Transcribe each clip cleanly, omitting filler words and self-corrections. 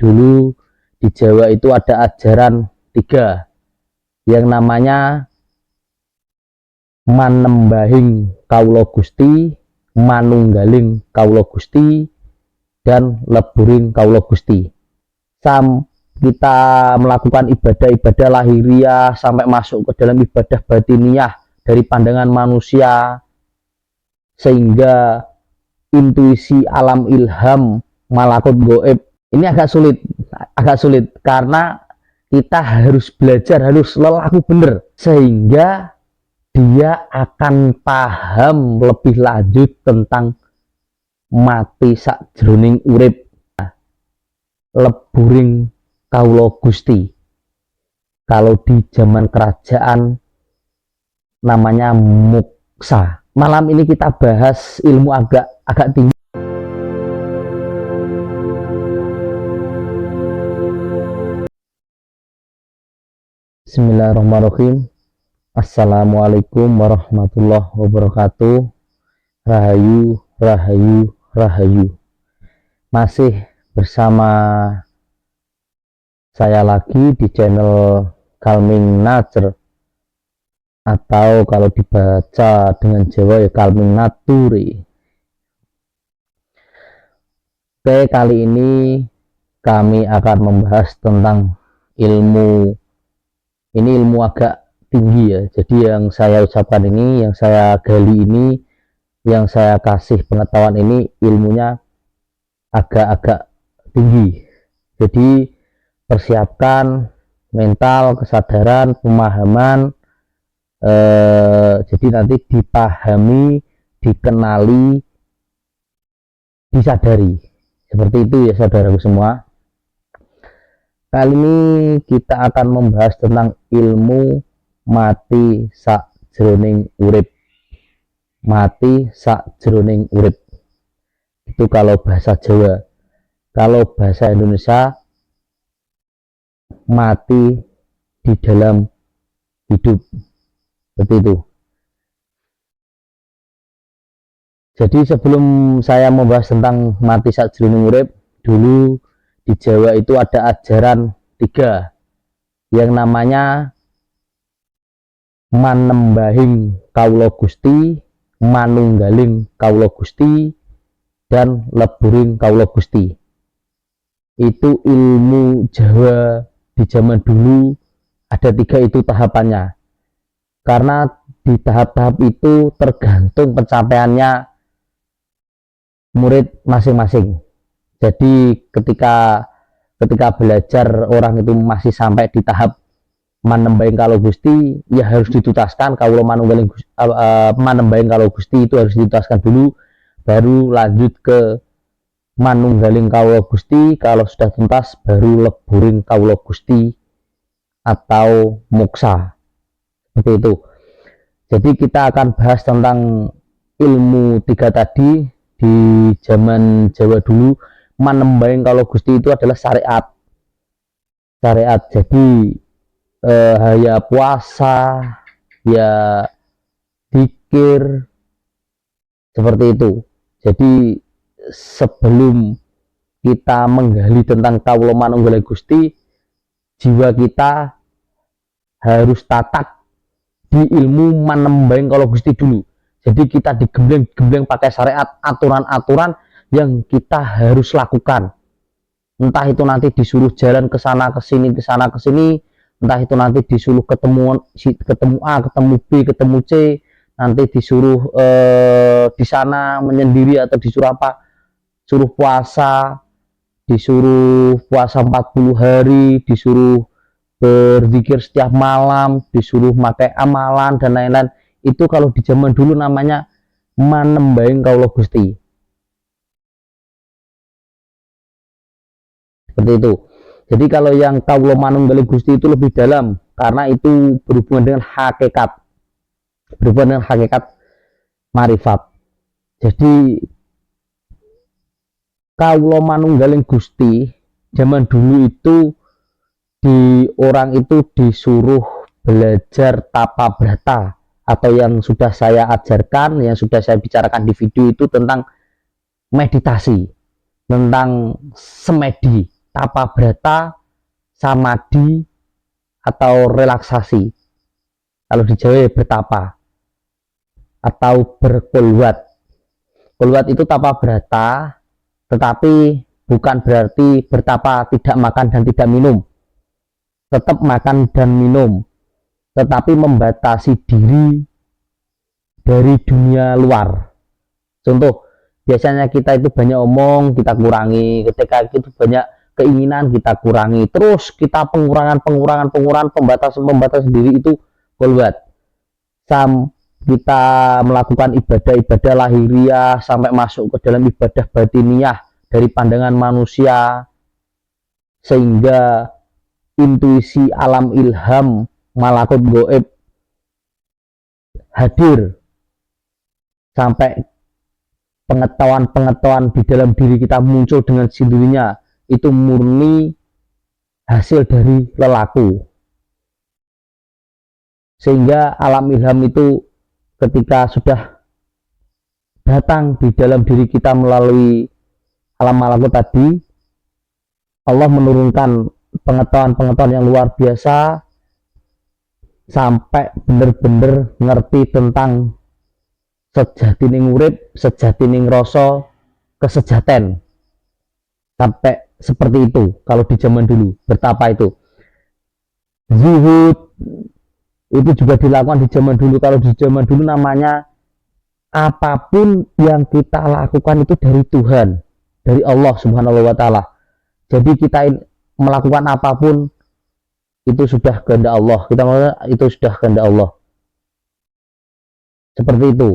Dulu di Jawa itu ada ajaran 3 yang namanya manembahing kawula Gusti, manunggaling kawula Gusti, dan leburing kawula Gusti. Kita melakukan ibadah-ibadah lahiriah sampai masuk ke dalam ibadah batiniah dari pandangan manusia, sehingga intuisi alam ilham malakut goib ini agak sulit karena kita harus belajar, harus lelaku bener, sehingga dia akan paham lebih lanjut tentang mati sakjroning urip, leburing kawula Gusti. Kalau di zaman kerajaan namanya muksa. Malam ini kita bahas ilmu agak tinggi. Bismillahirrahmanirrahim. Assalamualaikum warahmatullahi wabarakatuh. Rahayu, rahayu, rahayu. Masih bersama saya lagi di channel Calming Nature, atau kalau dibaca dengan Jawa ya Calming Naturi. Oke, kali ini kami akan membahas tentang ilmu agak tinggi ya. Jadi yang saya ucapkan ini, yang saya gali ini, yang saya kasih pengetahuan ini ilmunya agak tinggi. Jadi persiapkan mental, kesadaran, pemahaman, jadi nanti dipahami, dikenali, disadari. Seperti itu ya saudaraku semua. Kali ini kita akan membahas tentang ilmu mati sakjroning urip. Mati sakjroning urip. Itu kalau bahasa Jawa. Kalau bahasa Indonesia, mati di dalam hidup. Seperti itu. Jadi sebelum saya membahas tentang mati sakjroning urip, dulu di Jawa itu ada ajaran 3 yang namanya manembahing kawula Gusti, manunggaling kawula Gusti, dan leburing kawula Gusti. Itu ilmu Jawa di zaman dulu ada 3 itu tahapannya. Karena di tahap-tahap itu tergantung pencapaiannya murid masing-masing. Jadi ketika belajar orang itu masih sampai di tahap manembahing kawula Gusti, ya harus dituntaskan. Kawula manunggaling manembahing kawula Gusti itu harus dituntaskan dulu, baru lanjut ke manunggaling kawula Gusti. Kalau sudah tuntas baru leburing kawula Gusti atau moksa. Seperti itu. Jadi kita akan bahas tentang ilmu 3 tadi di zaman Jawa dulu. Manembahing kawula Gusti itu adalah syariat. Jadi ya puasa, ya zikir, seperti itu. Jadi sebelum kita menggali tentang kawula manunggaling Gusti, jiwa kita harus tatak di ilmu manembahing kawula Gusti dulu. Jadi kita digembleng pakai syariat, aturan-aturan yang kita harus lakukan. Entah itu nanti disuruh jalan ke sana ke sini, entah itu nanti disuruh ketemu A, ketemu B, ketemu C, nanti disuruh di sana menyendiri atau disuruh apa? Suruh puasa, disuruh puasa 40 hari, disuruh berzikir setiap malam, disuruh pakai amalan dan lain-lain. Itu kalau di zaman dulu namanya manembahing kawula Gusti. Seperti itu. Jadi kalau yang kawula manunggaling Gusti itu lebih dalam, karena itu berhubungan dengan hakikat, marifat. Jadi kawula manunggaling Gusti zaman dulu itu orang itu disuruh belajar tapa brata, atau yang sudah saya ajarkan, yang sudah saya bicarakan di video itu tentang meditasi, tentang semedi. tapa brata, samadhi, atau relaksasi. Kalau di Jawa ya bertapa atau berkulwat. Kulwat itu tapa brata, tetapi bukan berarti bertapa tidak makan dan tidak minum. Tetap makan dan minum, tetapi membatasi diri dari dunia luar. Contoh, biasanya kita itu banyak omong, kita kurangi. Ketika itu banyak keinginan, kita kurangi. Terus kita pengurangan, pembatasan diri itu kulwat. Kita melakukan ibadah-ibadah lahiriah sampai masuk ke dalam ibadah batiniah dari pandangan manusia, sehingga intuisi alam ilham malakut goib hadir, sampai pengetahuan-pengetahuan di dalam diri kita muncul dengan sendirinya. Itu murni hasil dari lelaku. Sehingga alam ilham itu ketika sudah datang di dalam diri kita melalui alam malakut tadi, Allah menurunkan pengetahuan-pengetahuan yang luar biasa sampai benar-benar ngerti tentang sejatining urip, sejatining rasa, kesejaten. Sampai seperti itu kalau di zaman dulu, bertapa itu. Zuhud itu juga dilakukan di zaman dulu. Kalau di zaman dulu namanya apapun yang kita lakukan itu dari Tuhan, dari Allah Subhanahu wa taala. Jadi kita melakukan apapun itu sudah kehendak Allah. Kita melakukan itu sudah kehendak Allah. Seperti itu.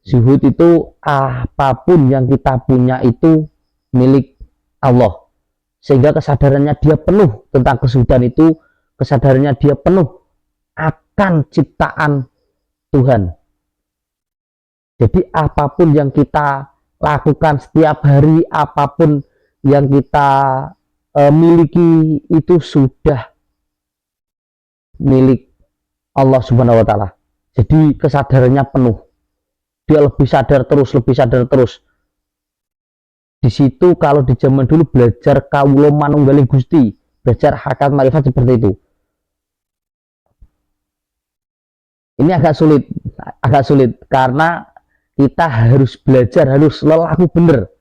Zuhud itu apapun yang kita punya itu milik Allah. Sehingga kesadarannya dia penuh tentang kesudahan itu, kesadarannya dia penuh akan ciptaan Tuhan. Jadi apapun yang kita lakukan setiap hari, apapun yang kita miliki itu sudah milik Allah Subhanahu wa taala. Jadi kesadarannya penuh. Dia lebih sadar terus, lebih sadar terus. Di situ kalau di zaman dulu belajar kawula manunggaling Gusti, belajar hakikat marifat seperti itu. Ini agak sulit karena kita harus belajar, harus lelaku bener.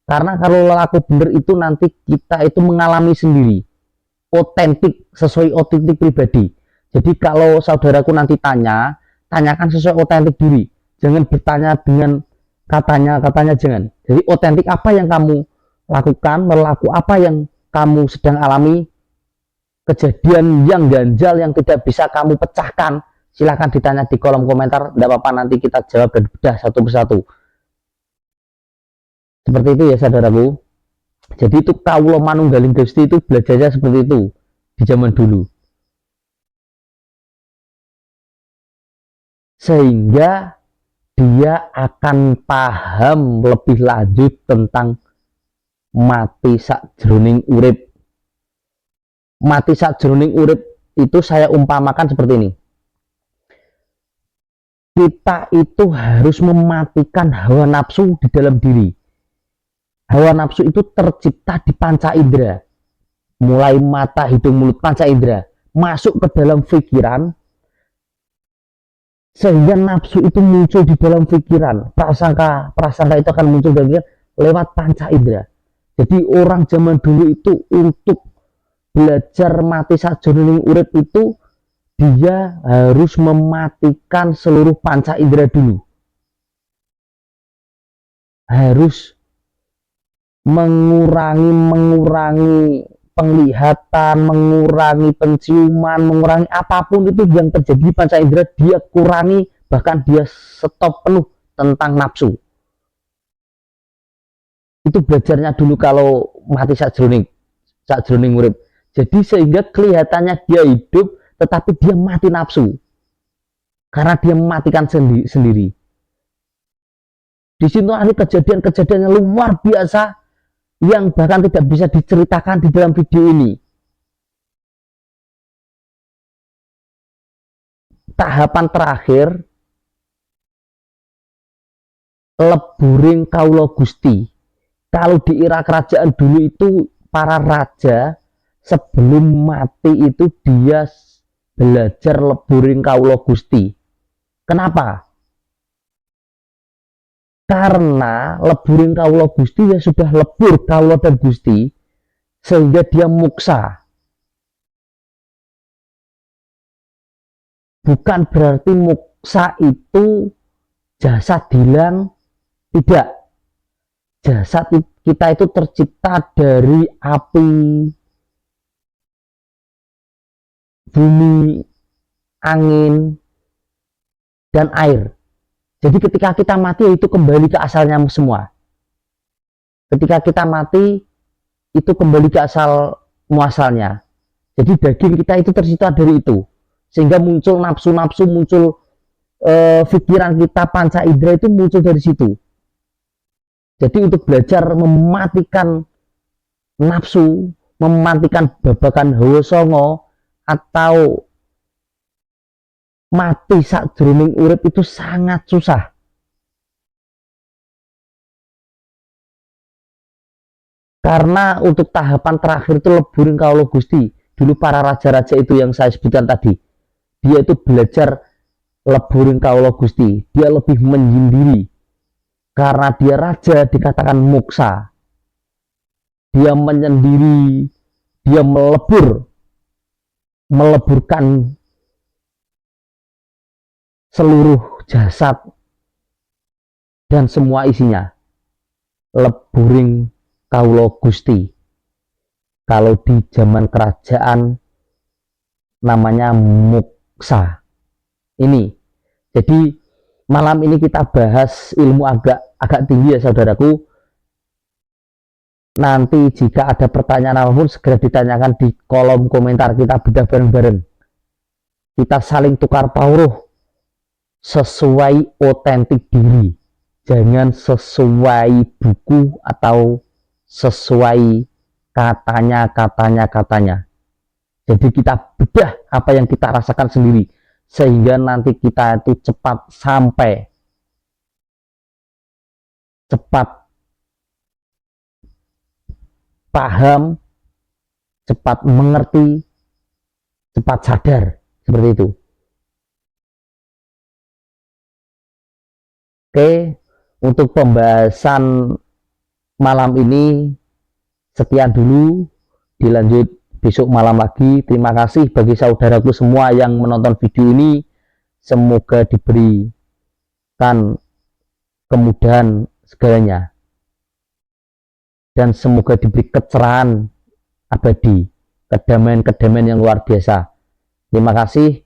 Karena kalau lelaku bener itu nanti kita itu mengalami sendiri, otentik, sesuai otentik pribadi. Jadi kalau saudaraku nanti tanyakan sesuai otentik diri. Jangan bertanya dengan katanya jangan. Jadi otentik apa yang kamu lakukan, berlaku apa yang kamu sedang alami, kejadian yang ganjal yang tidak bisa kamu pecahkan, silahkan ditanya di kolom komentar, tidak apa-apa, nanti kita jawab dan bedah satu persatu. Seperti itu ya saudaraku. Jadi itu kawula manunggaling Gusti itu belajarnya seperti itu di zaman dulu. Sehingga dia akan paham lebih lanjut tentang mati sakjroning urip. Mati sakjroning urip itu saya umpamakan seperti ini. Kita itu harus mematikan hawa nafsu di dalam diri. Hawa nafsu itu tercipta di panca indera. Mulai mata, hidung, mulut, panca indera. Masuk ke dalam pikiran, sehingga nafsu itu muncul di dalam pikiran. Prasangka itu akan muncul dari lewat panca indera. Jadi orang zaman dulu itu untuk belajar mati sakjroning urip itu dia harus mematikan seluruh panca indera dulu. Harus mengurangi penglihatan, mengurangi penciuman, mengurangi apapun itu yang terjadi di panca indera, dia kurangi, bahkan dia stop penuh tentang nafsu. Itu belajarnya dulu kalau mati sakjroning urip. Jadi sehingga kelihatannya dia hidup, tetapi dia mati nafsu. Karena dia mematikan sendiri. Di situ ada kejadian-kejadian yang luar biasa yang bahkan tidak bisa diceritakan di dalam video ini. Tahapan terakhir, leburing kawula Gusti. Kalau di era kerajaan dulu itu para raja sebelum mati itu dia belajar leburing kawula Gusti. Kenapa? Karena leburing kawula Gusti ya sudah lebur kawula dan Gusti, sehingga dia muksa. Bukan berarti muksa itu jasad hilang, tidak. Jasad kita itu tercipta dari api, bumi, angin, dan air. Jadi ketika kita mati itu kembali ke asalnya semua. Ketika kita mati itu kembali ke asal muasalnya. Jadi daging kita itu tercipta dari itu. Sehingga muncul nafsu-nafsu, muncul pikiran kita, panca indera itu muncul dari situ. Jadi untuk belajar mematikan nafsu, mematikan babakan hawa songo, atau mati sakjroning urip itu sangat susah. Karena untuk tahapan terakhir itu leburing kawula Gusti. Dulu para raja-raja itu yang saya sebutkan tadi, dia itu belajar leburing kawula Gusti. Dia lebih menyendiri. Karena dia raja dikatakan muksa. Dia menyendiri, dia meleburkan seluruh jasad dan semua isinya. Leburing kawula Gusti. Kalau di zaman kerajaan namanya muksa. Ini. Jadi malam ini kita bahas ilmu agak tinggi ya saudaraku. Nanti jika ada pertanyaan apapun segera ditanyakan di kolom komentar, kita bedah bareng-bareng. Kita saling tukar pauruh sesuai otentik diri. Jangan sesuai buku atau sesuai katanya. Jadi kita bedah apa yang kita rasakan sendiri, sehingga nanti kita itu cepat sampai, cepat paham, cepat mengerti, cepat sadar, seperti itu. Oke, untuk pembahasan malam ini sekian dulu, dilanjut besok malam lagi. Terima kasih bagi saudaraku semua yang menonton video ini. Semoga diberikan kemudahan segalanya, dan semoga diberi kecerahan abadi, kedamaian-kedamaian yang luar biasa. Terima kasih.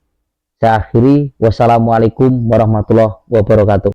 Saya akhiri. Wassalamualaikum warahmatullahi wabarakatuh.